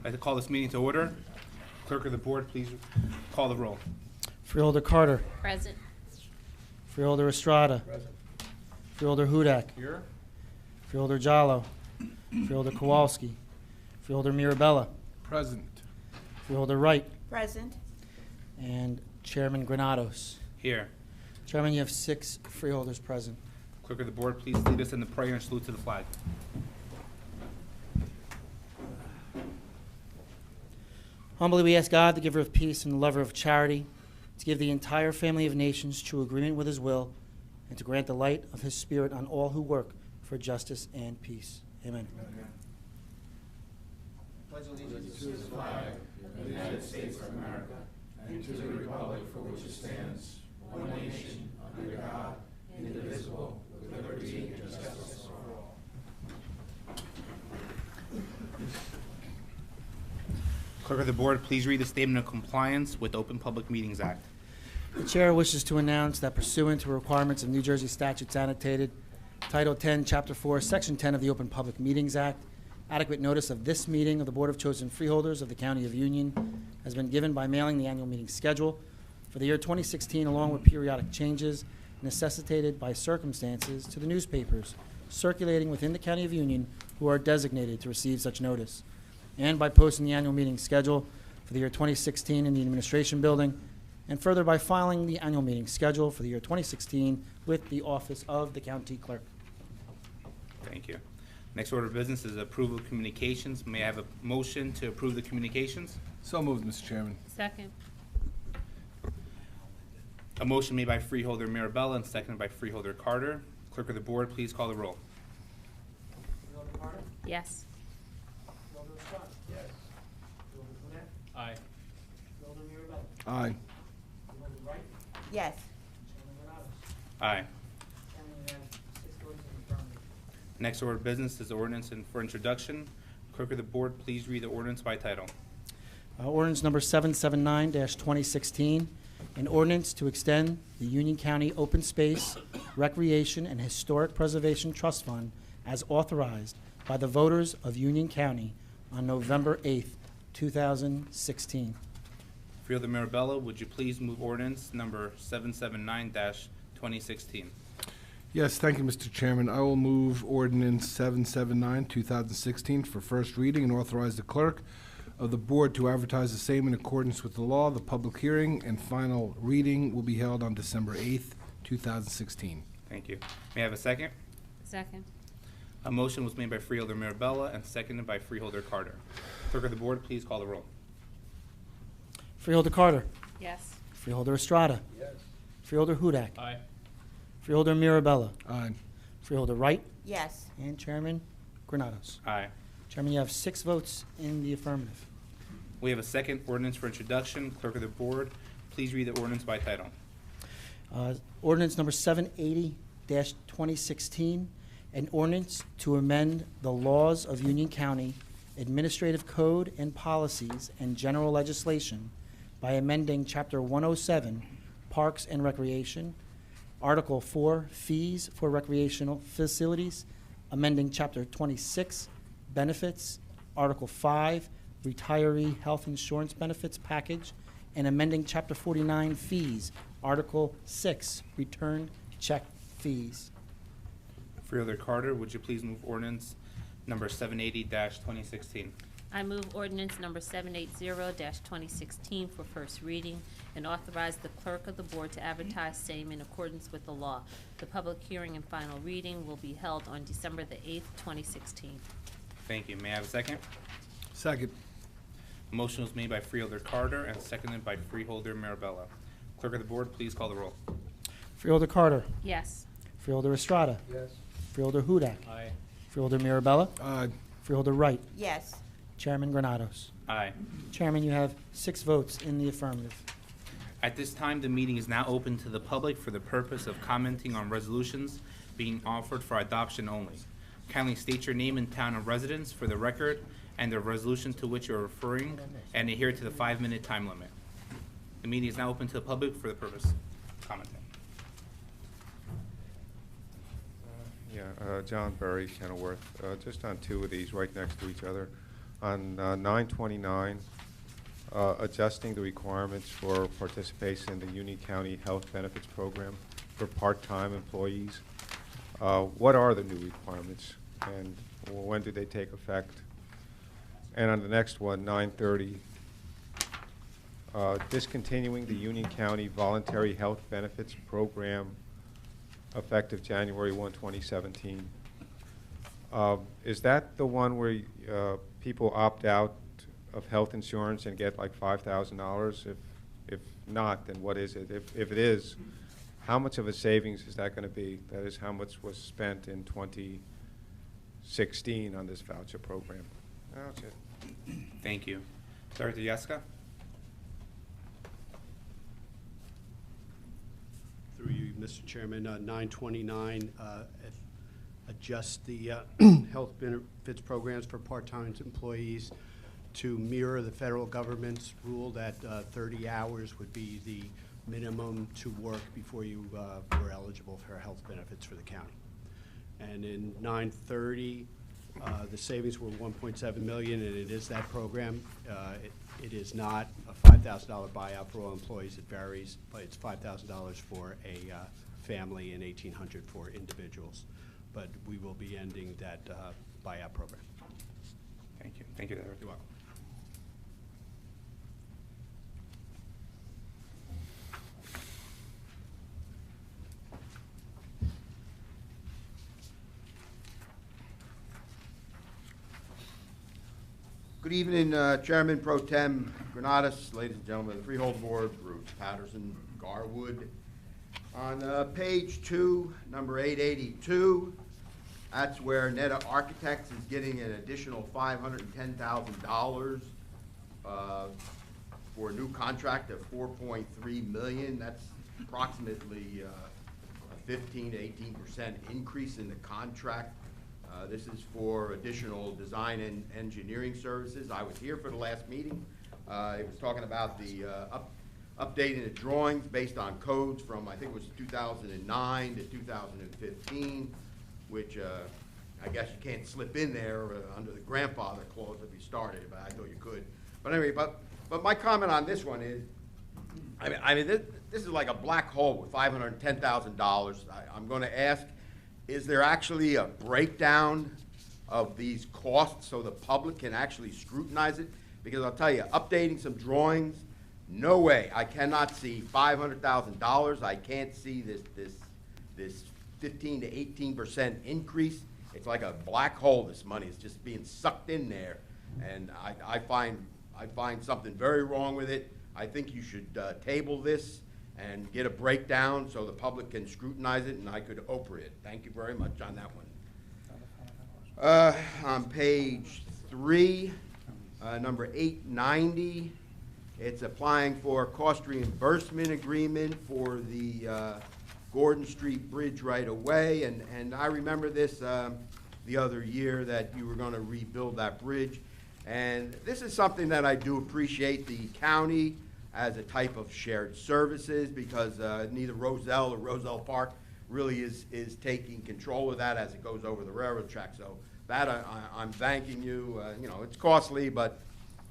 I'd like to call this meeting to order. Clerk of the board, please call the roll. Freeholder Carter. Present. Freeholder Estrada. Present. Freeholder Hudak. Here. Freeholder Jallo. Freeholder Kowalski. Freeholder Mirabella. Present. Freeholder Wright. Present. And Chairman Granados. Here. Chairman, you have 6 freeholders present. Clerk of the board, please lead us in the prayer and salute to the flag. Humbly we ask God, the giver of peace and the lover of charity, to give the entire family of nations true agreement with his will, and to grant the light of his spirit on all who work for justice and peace. Amen. Pledge allegiance to the flag of the United States of America and to the republic for which it stands, one nation, under God, indivisible, with liberty and justice for all. Clerk of the board, please read the statement of compliance with Open Public Meetings Act. The chair wishes to announce that pursuant to requirements of New Jersey statutes annotated, Title 10, Chapter 4, Section 10 of the Open Public Meetings Act, adequate notice of this meeting of the Board of Chosen Freeholders of the County of Union has been given by mailing the annual meeting schedule for the year 2016, along with periodic changes necessitated by circumstances to the newspapers circulating within the County of Union who are designated to receive such notice, and by posting the annual meeting schedule for the year 2016 in the Administration Building, and further by filing the annual meeting schedule for the year 2016 with the Office of the County Clerk. Thank you. Next order of business is approval of communications. May I have a motion to approve the communications? So moved, Mr. Chairman. Second. A motion made by Freeholder Mirabella and seconded by Freeholder Carter. Clerk of the board, please call the roll. Freeholder Carter? Yes. Freeholder Estrada? Yes. Freeholder Hudak? Aye. Freeholder Mirabella? Aye. Freeholder Wright? Yes. Chairman Granados. Aye. Chairman, you have 6 votes in the affirmative. Next order of business is the ordinance and for introduction. Clerk of the board, please read the ordinance by title. Ordinance number 779-2016, an ordinance to extend the Union County Open Space, Recreation, and Historic Preservation Trust Fund as authorized by the voters of Union County on November 8th, 2016. Freeholder Mirabella, would you please move ordinance number 779-2016? Yes, thank you, Mr. Chairman. I will move ordinance 779, 2016 for first reading and authorize the clerk of the board to advertise the same in accordance with the law. The public hearing and final reading will be held on December 8th, 2016. Thank you. May I have a second? Second. A motion was made by Freeholder Mirabella and seconded by Freeholder Carter. Clerk of the board, please call the roll. Freeholder Carter. Yes. Freeholder Estrada. Yes. Freeholder Hudak. Aye. Freeholder Mirabella. Aye. Freeholder Wright. Yes. And Chairman Granados. Aye. Chairman, you have 6 votes in the affirmative. We have a second ordinance for introduction. Clerk of the board, please read the ordinance by title. Ordinance number 780-2016, an ordinance to amend the laws of Union County, administrative code and policies and general legislation by amending Chapter 107, Parks and Recreation, Article 4, Fees for Recreational Facilities, amending Chapter 26, Benefits, Article 5, Retiree Health Insurance Benefits Package, and amending Chapter 49, Fees, Article 6, Return Check Fees. Freeholder Carter, would you please move ordinance number 780-2016? I move ordinance number 780-2016 for first reading and authorize the clerk of the board to advertise same in accordance with the law. The public hearing and final reading will be held on December the 8th, 2016. Thank you. May I have a second? Second. A motion was made by Freeholder Carter and seconded by Freeholder Mirabella. Clerk of the board, please call the roll. Freeholder Carter. Yes. Freeholder Estrada. Yes. Freeholder Hudak. Aye. Freeholder Mirabella. Aye. Freeholder Wright. Yes. Chairman Granados. Aye. Chairman, you have 6 votes in the affirmative. At this time, the meeting is now open to the public for the purpose of commenting on resolutions being offered for adoption only. Kindly state your name and town of residence for the record and the resolution to which you are referring, and adhere to the 5-minute time limit. The meeting is now open to the public for the purpose of commenting. John Berry, Kenilworth. Just on 2 of these right next to each other. on 929, adjusting the requirements for participation in the Union County Health Benefits Program for part-time employees. What are the new requirements, and when do they take effect? And on the next one, 930, discontinuing the Union County Voluntary Health Benefits Program effective January 1, 2017. Is that the one where people opt out of health insurance and get like $5,000? If not, then what is it? If it is, how much of a savings is that going to be? That is, how much was spent in 2016 on this voucher program? That's it. Thank you. Dr. Yeska? Through you, Mr. Chairman, 929, adjust the health benefits programs for part-time employees to mirror the federal government's rule that 30 hours would be the minimum to work before you were eligible for health benefits for the county. And in 930, the savings were $1.7 million, and it is that program. It is not a $5,000 buyout for all employees. It varies, but it's $5,000 for a family and $1,800 for individuals. But we will be ending that buyout program. Thank you. Thank you, Director. You're welcome. Good evening, Chairman Pro Tem Granados, ladies and gentlemen of the Freeholder Board, Bruce Patterson, Garwood. On page 2, number 882, that's where Netta Architects is getting an additional $510,000 for a new contract of $4.3 million. That's approximately a 15 to 18% increase in the contract. This is for additional design and engineering services. I was here for the last meeting. It was talking about the updating the drawings based on codes from, I think it was 2009 to 2015, which I guess you can't slip in there under the grandfather clause if you started, but I thought you could. But anyway, but my comment on this one is, I mean this is like a black hole with $510,000. I'm going to ask, is there actually a breakdown of these costs so the public can actually scrutinize it? Because I'll tell you, updating some drawings, no way. I cannot see $500,000. I can't see this 15 to 18% increase. It's like a black hole. This money is just being sucked in there, and I find something very wrong with it. I think you should table this and get a breakdown so the public can scrutinize it, and I could Oprah it. Thank you very much on that one. On page 3, number 890, it's applying for a cost reimbursement agreement for the Gordon Street Bridge right away, and I remember this the other year that you were going to rebuild that bridge, and this is something that I do appreciate the county as a type of shared services, because neither Roselle or Roselle Park really is taking control of that as it goes over the railroad track. So that I'm thanking you. You know, it's costly, but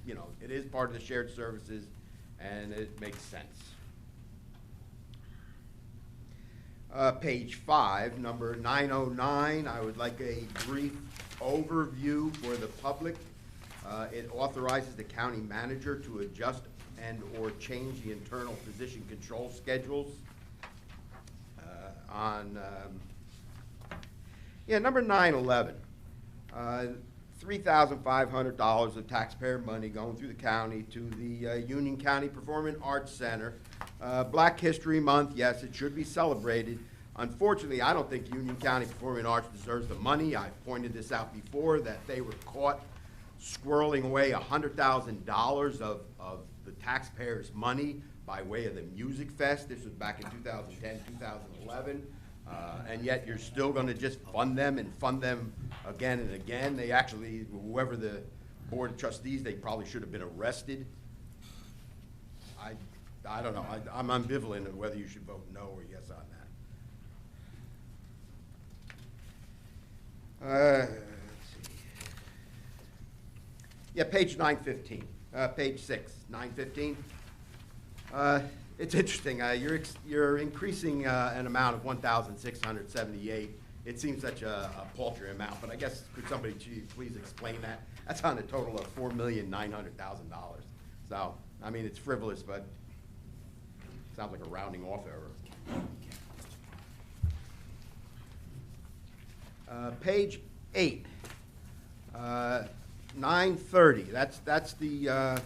you know, it is part of the shared services, and it makes sense. Page 5, number 909, I would like a brief overview for the public. It authorizes the county manager to adjust and or change the internal position control schedules. Number 911, $3,500 of taxpayer money going through the county to the Union County Performing Arts Center. Black History Month, yes, it should be celebrated. Unfortunately, I don't think Union County Performing Arts deserves the money. I've pointed this out before, that they were caught squirreling away $100,000 of the taxpayers' money by way of the Music Fest. This was back in 2010, 2011. And yet you're still going to just fund them and fund them again and again. They actually, whoever the Board of Trustees, they probably should have been arrested. I don't know. I'm ambivalent of whether you should vote no or yes on that. Let's see. Yeah, page 915, page 6, 915. It's interesting, you're increasing an amount of 1,678. It seems such a paltry amount, but I guess, could somebody please explain that? That's on a total of $4,900,000. So, I mean, it's frivolous, but sounds like a rounding off error. Page 8, 930, that's the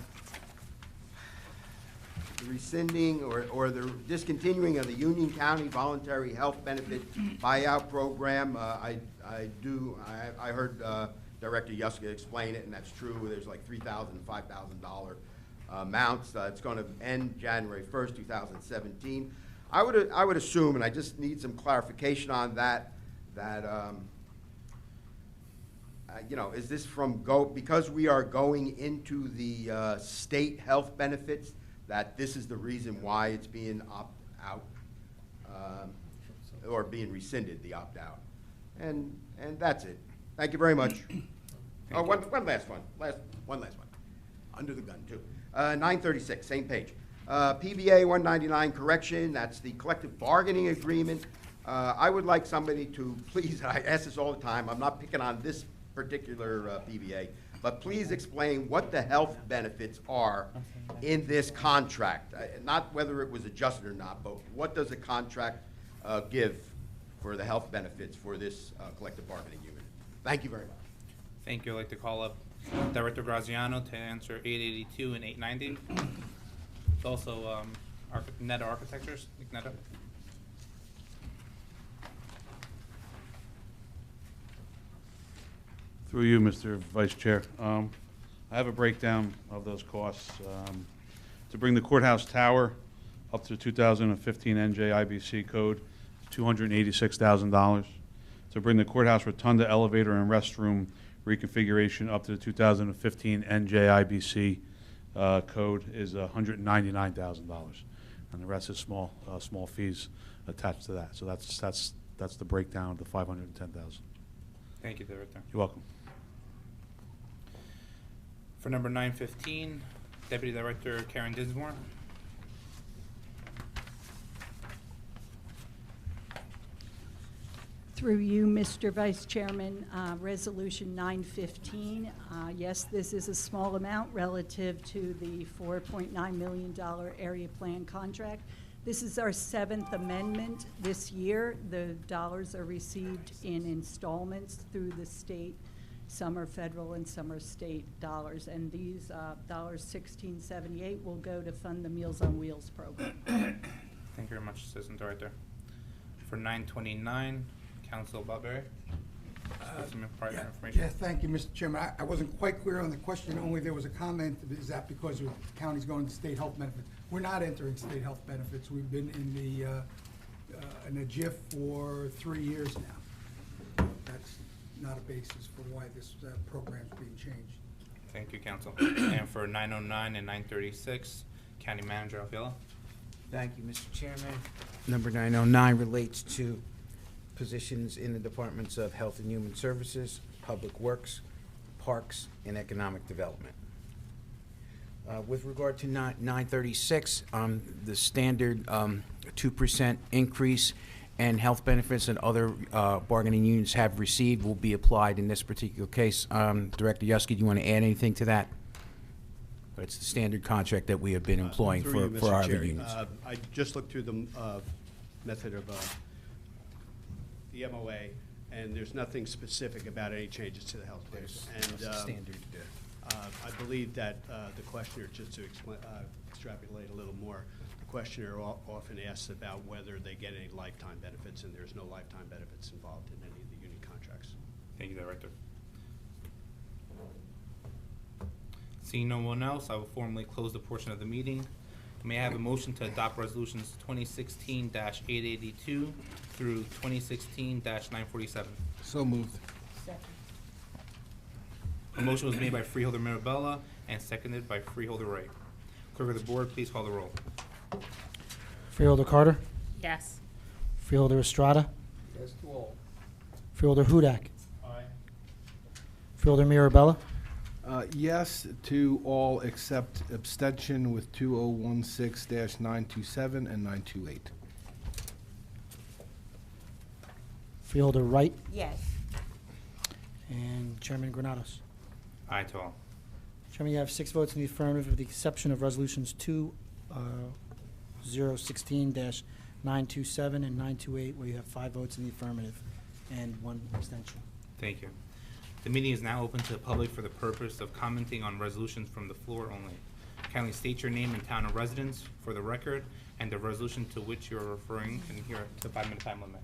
rescinding or the discontinuing of the Union County Voluntary Health Benefit Buyout Program. I heard Director Yuska explain it, and that's true. There's like $3,000 and $5,000 amounts. It's going to end January 1st, 2017. I would assume, and I just need some clarification on that, you know, is this because we are going into the state health benefits, that this is the reason why it's being opt-out, or being rescinded, the opt-out? And that's it. Thank you very much. Oh, one last one. One last one. Under the gun, too. 936, same page. PBA 199 correction, that's the collective bargaining agreement. I would like somebody to please, I ask this all the time, I'm not picking on this particular PBA, but please explain what the health benefits are in this contract. Not whether it was adjusted or not, but what does the contract give for the health benefits for this collective bargaining unit? Thank you very much. Thank you. I'd like to call up Director Graziano to answer 882 and 890. It's also Netta Architectures. Netta. Through you, Mr. Vice Chair. I have a breakdown of those costs. To bring the courthouse tower up to the 2015 NJIBC code, $286,000. To bring the courthouse rotunda elevator and restroom reconfiguration up to the 2015 NJIBC code is $199,000, and the rest is small fees attached to that. So that's the breakdown of the $510,000. Thank you, Director. You're welcome. For number 915, Deputy Director Karen Dinsmore. Through you, Mr. Vice Chairman, Resolution 915. Yes, this is a small amount relative to the $4.9 million area plan contract. This is our 7th amendment this year. The dollars are received in installments through the state. Some are federal and some are state dollars. And these $1678 will go to fund the Meals on Wheels program. Thank you very much, Assistant Director. For 929, Council Barberry. Some prior information. Yeah, thank you, Mr. Chairman. I wasn't quite clear on the question, only there was a comment, is that because the county's going to state health benefits? We're not entering state health benefits. We've been in the JIF for 3 years now. That's not a basis for why this program's being changed. Thank you, Council. And for 909 and 936, County Manager Alfiela. Thank you, Mr. Chairman. Number 909 relates to positions in the Departments of Health and Human Services, Public Works, Parks, and Economic Development. With regard to 936, the standard 2% increase and health benefits and other bargaining units have received will be applied in this particular case. Director Yuski, do you want to add anything to that? It's the standard contract that we have been employing for our other units. I just looked through the method of the MOA, and there's nothing specific about any changes to the health plan. And Standard. I believe that the questioner, just to extrapolate a little more, the questioner often asks about whether they get any lifetime benefits, and there's no lifetime benefits involved in any of the union contracts. Thank you, Director. Seeing no one else, I will formally close the portion of the meeting. May I have a motion to adopt resolutions 2016-882 through 2016-947? So moved. A motion was made by Freeholder Mirabella and seconded by Freeholder Wright. Clerk of the Board, please call the roll. Freeholder Carter, Yes. Freeholder Estrada, Yes to all. Freeholder Hudak, Aye. Freeholder Mirabella, Yes to all except abstention with 2016-927 and 928. Freeholder Wright Yes. and Chairman Granados. Aye to all. Chairman, you have 6 votes in the affirmative with the exception of resolutions 2016-927 and 928, where you have 5 votes in the affirmative and 1 abstention. Thank you. The meeting is now open to the public for the purpose of commenting on resolutions from the floor only. Kindly state your name and town of residence for the record and the resolution to which you are referring, and here the 5-minute time limit.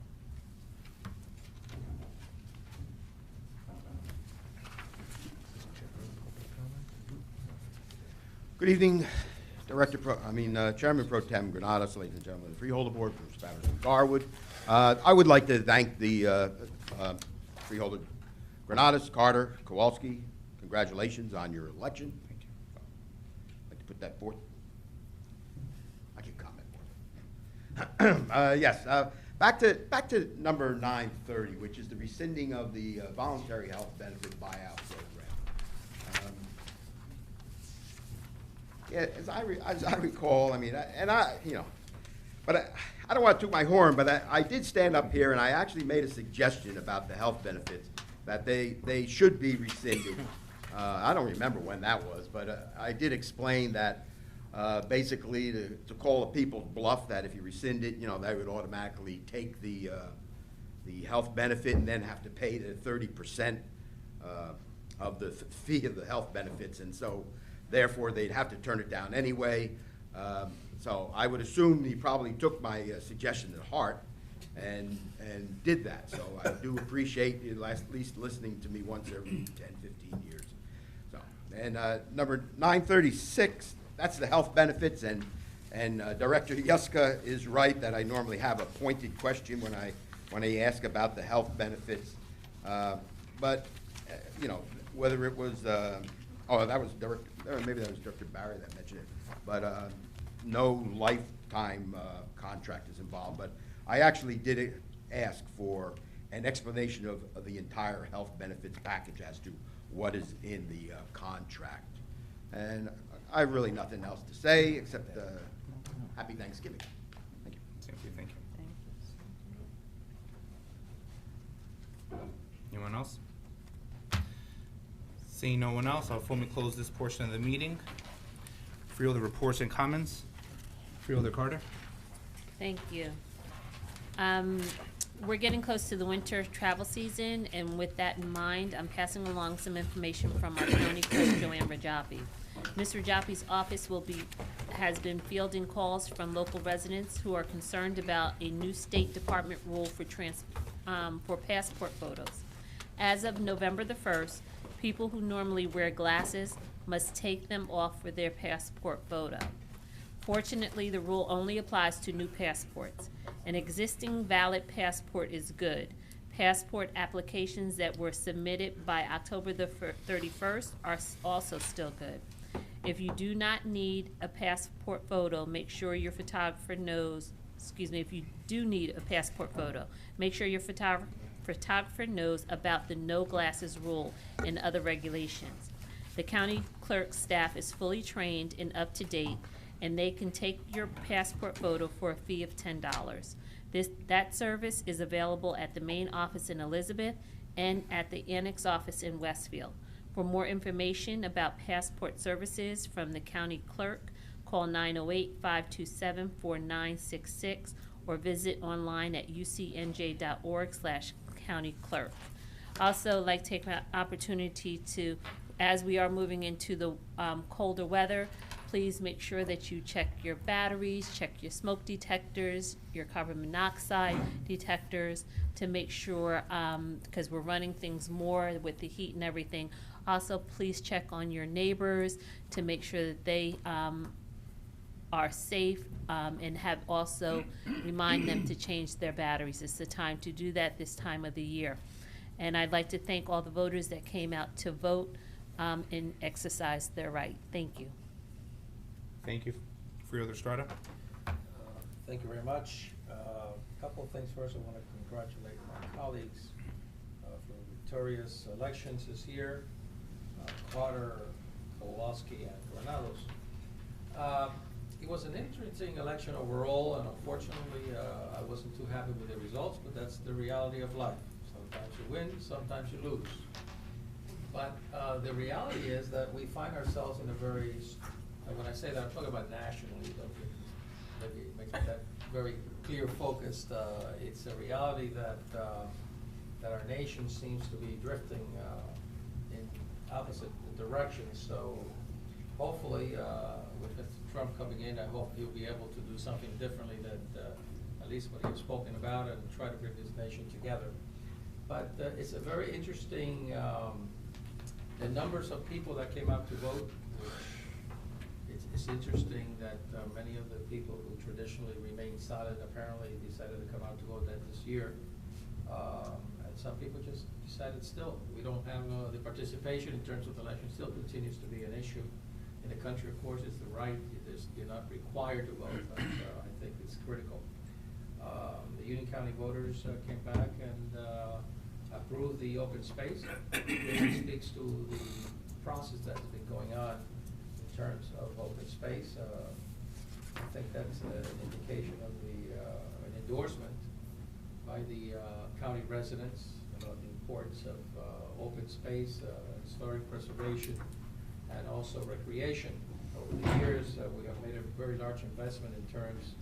Good evening, Chairman Pro Tem Granados, ladies and gentlemen of the Freeholder Board, Bruce Patterson Garwood. I would like to thank the Freeholder Granados, Carter, Kowalski. Congratulations on your election. Thank you. I'd like to put that forth. I can comment more. Yes, back to number 930, which is the rescinding of the voluntary health benefit buyout program. Yeah, as I recall, I mean, but I don't want to toot my horn, but I did stand up here and I actually made a suggestion about the health benefits, that they should be rescinded. I don't remember when that was, but I did explain that basically to call a people's bluff, that if you rescind it, they would automatically take the health benefit and then have to pay the 30% of the fee of the health benefits, and so therefore they'd have to turn it down anyway. So I would assume he probably took my suggestion to heart and did that. So I do appreciate you at least listening to me once every 10, 15 years. So, and number 936, that's the health benefits, and Director Yuska is right that I normally have a pointed question when I ask about the health benefits. But whether it was that was maybe that was Director Barry that mentioned it, but no lifetime contract is involved. But I actually did ask for an explanation of the entire health benefits package as to what is in the contract. And I have really nothing else to say except happy Thanksgiving. Thank you. Same to you, thank you. Thank you. Anyone else? Seeing no one else, I'll formally close this portion of the meeting. Freeholder reports and comments. Freeholder Carter. Thank you. We're getting close to the winter travel season, and with that in mind, I'm passing along some information from our county clerk, Joanne Rajapi. Ms. Rajapi's office has been fielding calls from local residents who are concerned about a new State Department rule for passport photos. As of November the 1st, people who normally wear glasses must take them off for their passport photo. Fortunately, the rule only applies to new passports. An existing valid passport is good. Passport applications that were submitted by October the 31st are also still good. If you do not need a passport photo, make sure your photographer knows, if you do need a passport photo, make sure your photographer knows about the no glasses rule and other regulations. The county clerk staff is fully trained and up to date, and they can take your passport photo for a fee of $10. That service is available at the main office in Elizabeth and at the annex office in Westfield. For more information about passport services from the county clerk, call 908-527-4966 or visit online at ucnj.org/county-clerk. Also, like to take an opportunity to, as we are moving into the colder weather, please make sure that you check your batteries, check your smoke detectors, your carbon monoxide detectors to make sure, because we're running things more with the heat and everything. Also, please check on your neighbors to make sure that they are safe, and have also remind them to change their batteries. It's the time to do that this time of the year. And I'd like to thank all the voters that came out to vote and exercise their right. Thank you. Thank you. Freeholder Strada. Thank you very much. A couple of things. First, I want to congratulate my colleagues for victorious elections this year. Carter, Kowalski, and Granados. It was an interesting election overall, and unfortunately, I wasn't too happy with the results, but that's the reality of life. Sometimes you win, sometimes you lose. But the reality is that we find ourselves in a very, and when I say that, I'm talking about nationally, maybe make that very clear focused. It's a reality that our nation seems to be drifting in opposite directions. So hopefully, with Mr. Trump coming in, I hope he'll be able to do something differently than at least what he's spoken about, and try to bring this nation together. But it's a very interesting, the numbers of people that came out to vote, which it's interesting that many of the people who traditionally remain silent apparently decided to come out to vote that this year. And some people just decided still. We don't have the participation in terms of the election still continues to be an issue. In the country, of course, it's the right. You're not required to vote, but I think it's critical. The Union County voters came back and approved the open space. This speaks to the process that's been going on in terms of open space. I think that's an indication of an endorsement by the county residents about the importance of open space, historic preservation, and also recreation. Over the years, we have made a very large investment in terms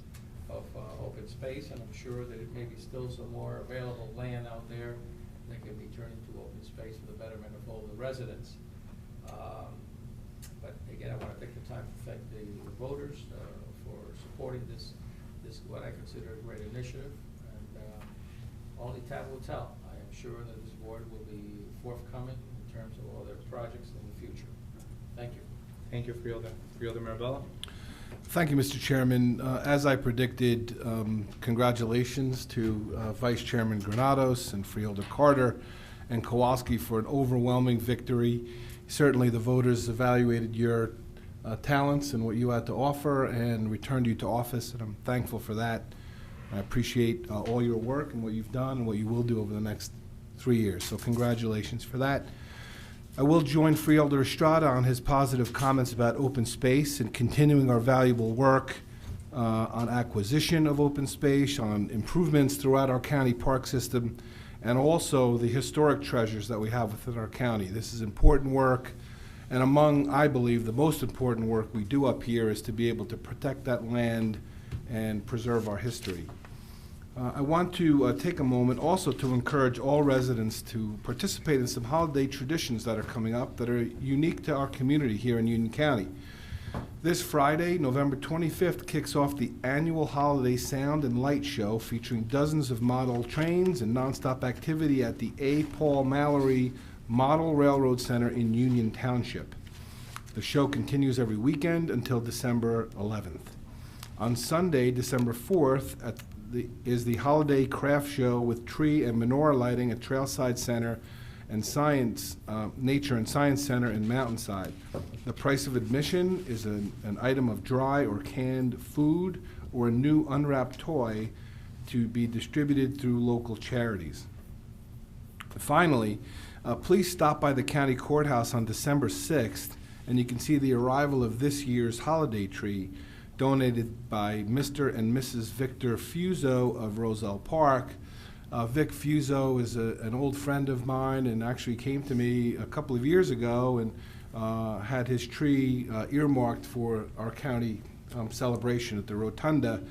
of open space, and I'm sure that it may be still some more available land out there that can be turned into open space for the betterment of all the residents. But again, I want to take the time to thank the voters for supporting this what I consider a great initiative, and only time will tell. I am sure that this board will be forthcoming in terms of all their projects in the future. Thank you. Thank you, Freeholder. Freeholder Mirabella. Thank you, Mr. Chairman. As I predicted, congratulations to Vice Chairman Granados and Freeholder Carter and Kowalski for an overwhelming victory. Certainly the voters evaluated your talents and what you had to offer and returned you to office, and I'm thankful for that. I appreciate all your work and what you've done and what you will do over the next 3 years, so congratulations for that. I will join Freeholder Estrada on his positive comments about open space and continuing our valuable work on acquisition of open space, on improvements throughout our county park system, and also the historic treasures that we have within our county. This is important work, and among, I believe, the most important work we do up here is to be able to protect that land and preserve our history. I want to take a moment also to encourage all residents to participate in some holiday traditions that are coming up that are unique to our community here in Union County. This Friday, November 25th, kicks off the annual Holiday Sound and Light Show featuring dozens of model trains and nonstop activity at the A. Paul Mallory Model Railroad Center in Union Township. The show continues every weekend until December 11th. On Sunday, December 4th, is the Holiday Craft Show with tree and menorah lighting at Trailside Center and Nature and Science Center in Mountainside. The price of admission is an item of dry or canned food or a new unwrapped toy to be distributed through local charities. Finally, please stop by the county courthouse on December 6th, and you can see the arrival of this year's holiday tree, donated by Mr. and Mrs. Victor Fuso of Roselle Park. Vic Fuso is an old friend of mine and actually came to me a couple of years ago and had his tree earmarked for our county celebration at the Rotunda.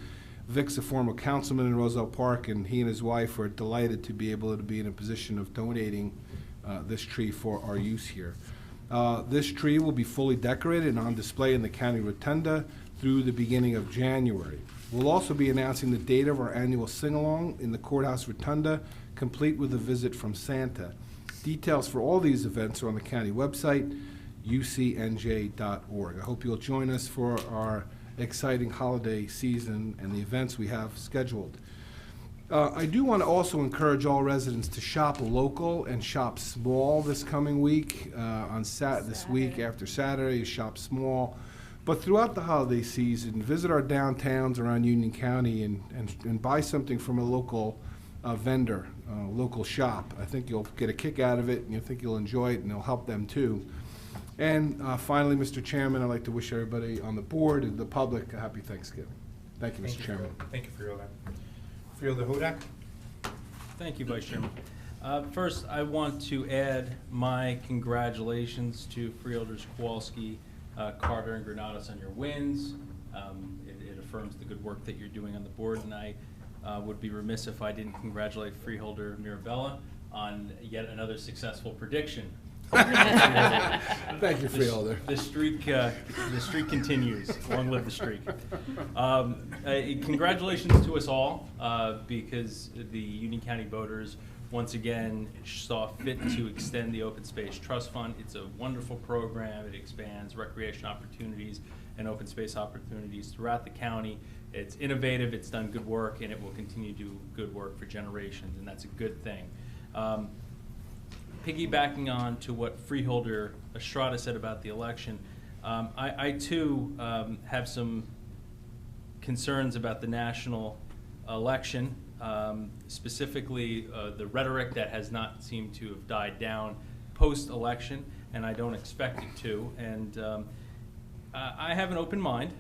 Vic's a former councilman in Roselle Park, and he and his wife are delighted to be able to be in a position of donating this tree for our use here. This tree will be fully decorated and on display in the county Rotunda through the beginning of January. We'll also be announcing the date of our annual sing-along in the Courthouse Rotunda, complete with a visit from Santa. Details for all these events are on the county website, ucnj.org. I hope you'll join us for our exciting holiday season and the events we have scheduled. I do want to also encourage all residents to shop local and shop small this coming week. This week after Saturday, shop small. But throughout the holiday season, visit our downtowns around Union County and buy something from a local vendor, local shop. I think you'll get a kick out of it, and I think you'll enjoy it, and it'll help them too. And finally, Mr. Chairman, I'd like to wish everybody on the board and the public a happy Thanksgiving. Thank you, Mr. Chairman. Thank you, Freeholder. Freeholder Hudak? Thank you, Vice Chairman. First, I want to add my congratulations to Freeholders Kowalski, Carter, and Granados on your wins. It affirms the good work that you're doing on the board, and I would be remiss if I didn't congratulate Freeholder Mirabella on yet another successful prediction. Thank you, Freeholder. The streak continues. Long live the streak. Congratulations to us all, because the Union County voters once again saw fit to extend the Open Space Trust Fund. It's a wonderful program. It expands recreation opportunities and open space opportunities throughout the county. It's innovative, it's done good work, and it will continue to do good work for generations, and that's a good thing. Piggybacking on to what Freeholder Estrada said about the election, I too have some concerns about the national election, specifically the rhetoric that has not seemed to have died down post-election, and I don't expect it to. And I have an open mind.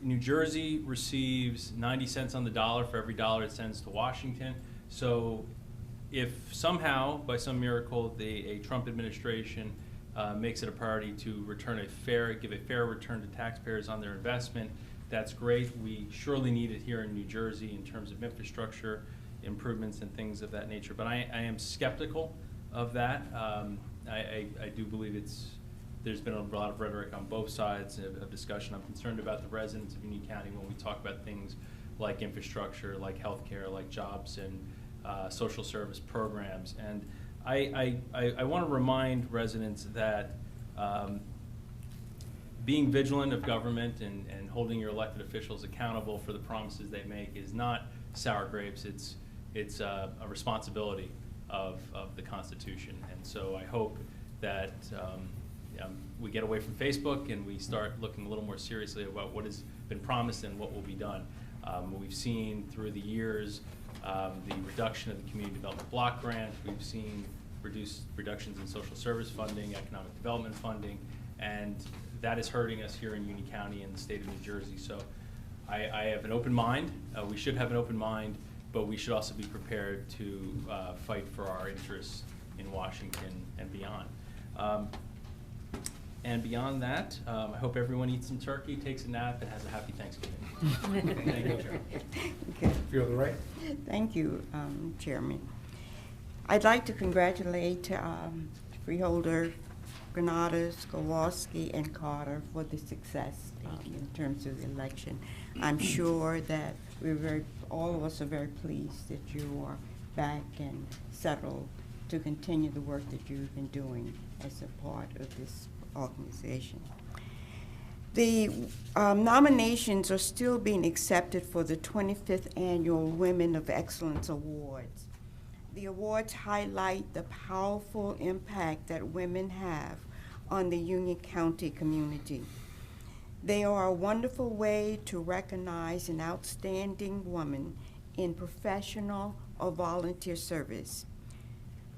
New Jersey receives 90 cents on the dollar for every dollar it sends to Washington. So if somehow, by some miracle, a Trump administration makes it a priority to give a fair return to taxpayers on their investment, that's great. We surely need it here in New Jersey in terms of infrastructure improvements and things of that nature. But I am skeptical of that. I do believe there's been a lot of rhetoric on both sides of discussion. I'm concerned about the residents of Union County when we talk about things like infrastructure, like healthcare, like jobs and social service programs. And I want to remind residents that being vigilant of government and holding your elected officials accountable for the promises they make is not sour grapes. It's a responsibility of the Constitution. And so I hope that we get away from Facebook and we start looking a little more seriously about what has been promised and what will be done. We've seen through the years the reduction of the Community Development Block Grant. We've seen reductions in social service funding, economic development funding, and that is hurting us here in Union County and the state of New Jersey. So I have an open mind. We should have an open mind, but we should also be prepared to fight for our interests in Washington and beyond. And beyond that, I hope everyone eats some turkey, takes a nap, and has a happy Thanksgiving. Thank you, Chair. Okay. Freeholder Wright? Thank you, Chairman. I'd like to congratulate Freeholder Granados, Kowalski, and Carter for the success in terms of the election. I'm sure that all of us are very pleased that you are back and settled to continue the work that you've been doing as a part of this organization. The nominations are still being accepted for the 25th Annual Women of Excellence Awards. The awards highlight the powerful impact that women have on the Union County community. They are a wonderful way to recognize an outstanding woman in professional or volunteer service.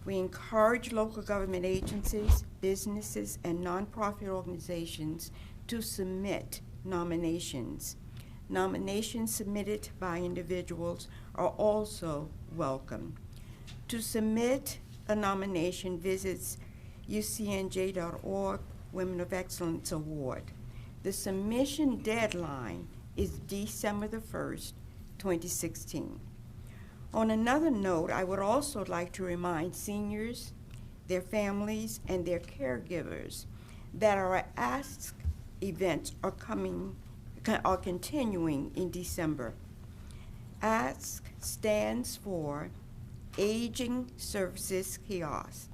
We encourage local government agencies, businesses, and nonprofit organizations to submit nominations. Nominations submitted by individuals are also welcome. To submit a nomination, visit ucnj.org Women of Excellence Award. The submission deadline is December the 1st, 2016. On another note, I would also like to remind seniors, their families, and their caregivers that our Ask events are continuing in December. Ask stands for Aging Services Kiosk.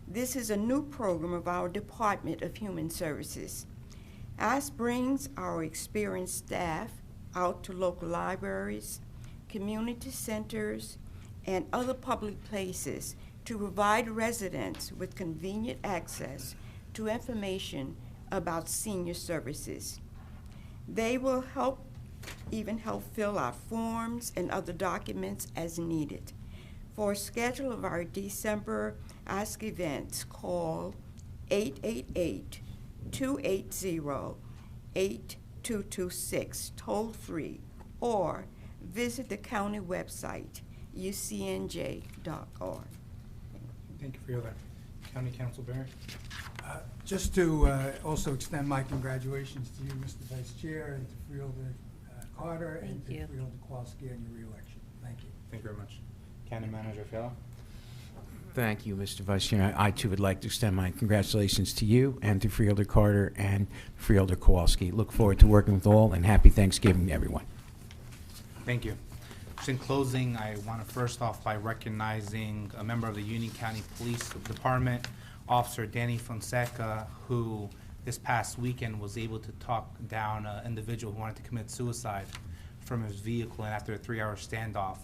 This is a new program of our Department of Human Services. Ask brings our experienced staff out to local libraries, community centers, and other public places to provide residents with convenient access to information about senior services. They will even help fill out forms and other documents as needed. For a schedule of our December Ask events, call 888-280-8226, toll-free, or visit the county website, ucnj.org. Thank you, Freeholder. County Council Barry? Just to also extend my congratulations to you, Mr. Vice Chair, and to Freeholder Carter, and Thank to you. Freeholder Kowalski on your reelection. Thank you. Thank you very much. County Manager Fiala? Thank you, Mr. Vice Chair. I too would like to extend my congratulations to you and to Freeholder Carter and Freeholder Kowalski. Look forward to working with all, and happy Thanksgiving to everyone. Thank you. Just in closing, I want to first off by recognizing a member of the Union County Police Department, Officer Danny Fonseca, who this past weekend was able to talk down an individual who wanted to commit suicide from his vehicle, and after a 3-hour standoff,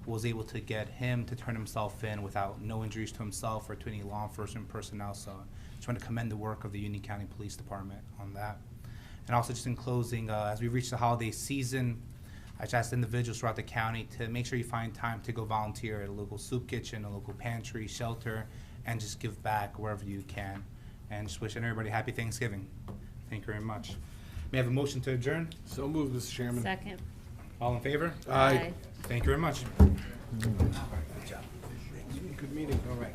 was able to get him to turn himself in without no injuries to himself or to any law enforcement personnel. So I just want to commend the work of the Union County Police Department on that. And also just in closing, as we reach the holiday season, I just ask individuals throughout the county to make sure you find time to go volunteer at a local soup kitchen, a local pantry, shelter, and just give back wherever you can. And just wishing everybody happy Thanksgiving. Thank you very much. May I have a motion to adjourn? So moved, Mr. Chairman. Second. All in favor? Aye. Thank you very much. Good meeting. All right.